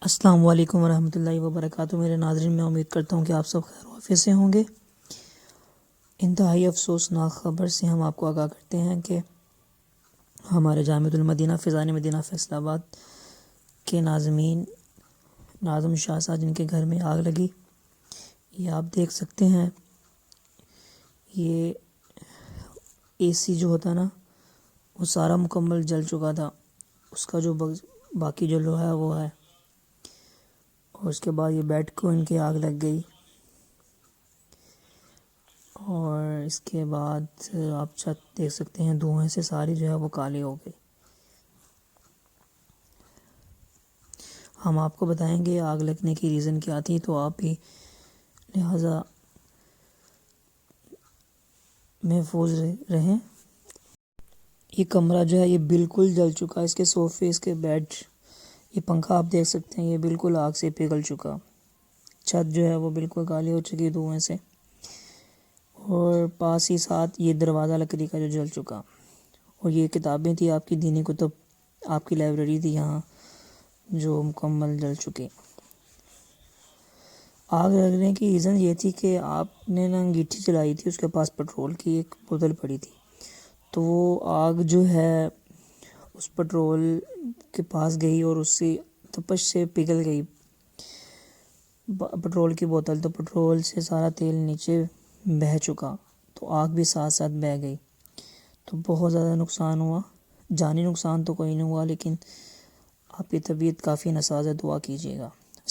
السلام علیکم ورحمۃ اللہ وبرکاتہ۔ میرے ناظرین، میں امید کرتا ہوں کہ آپ سب خیر و عافیت سے ہوں گے۔ انتہائی افسوسناک خبر سے ہم آپ کو آگاہ کرتے ہیں کہ ہمارے جامعۃ المدینہ فیضان مدینہ فیصل آباد کے ناظم شاہ صاحب جن کے گھر میں آگ لگی، یہ آپ دیکھ سکتے ہیں۔ یہ اے سی جو ہوتا نا وہ سارا مکمل جل چکا تھا، اس کا جو باقی جو لوہا ہے وہ ہے، اور اس کے بعد یہ بیڈ کو ان کی آگ لگ گئی، اور اس کے بعد آپ چھت دیکھ سکتے ہیں دھوئیں سے ساری جو ہے وہ کالی ہو گئی۔ ہم آپ کو بتائیں گے آگ لگنے کی ریزن کیا تھی، تو آپ بھی لہٰذا محفوظ رہیں۔ یہ کمرہ جو ہے یہ بالکل جل چکا، اس کے صوفے، اس کے بیڈ، یہ پنکھا آپ دیکھ سکتے ہیں، یہ بالکل آگ سے پگھل چکا۔ چھت جو ہے وہ بالکل کالی ہو چکی دھوئیں سے، اور پاس ہی ساتھ یہ دروازہ لکڑی کا جو جل چکا، اور یہ کتابیں تھی آپ کی دینی کتب، آپ کی لائبریری تھی یہاں، جو مکمل جل چکی۔ آگ لگنے کی ریزن یہ تھی کہ آپ نے نا انگیٹھی چلائی تھی، اس کے پاس پٹرول کی ایک بوتل پڑی تھی، تو وہ آگ جو ہے اس پٹرول کے پاس گئی اور اس سے تپش سے پگھل گئی پٹرول کی بوتل، تو پٹرول سے سارا تیل نیچے بہہ چکا، تو آگ بھی ساتھ ساتھ بہہ گئی، تو بہت زیادہ نقصان ہوا۔ جانی نقصان تو کوئی نہیں ہوا، لیکن آپ کی طبیعت کافی ناساز ہے، دعا کیجیے گا۔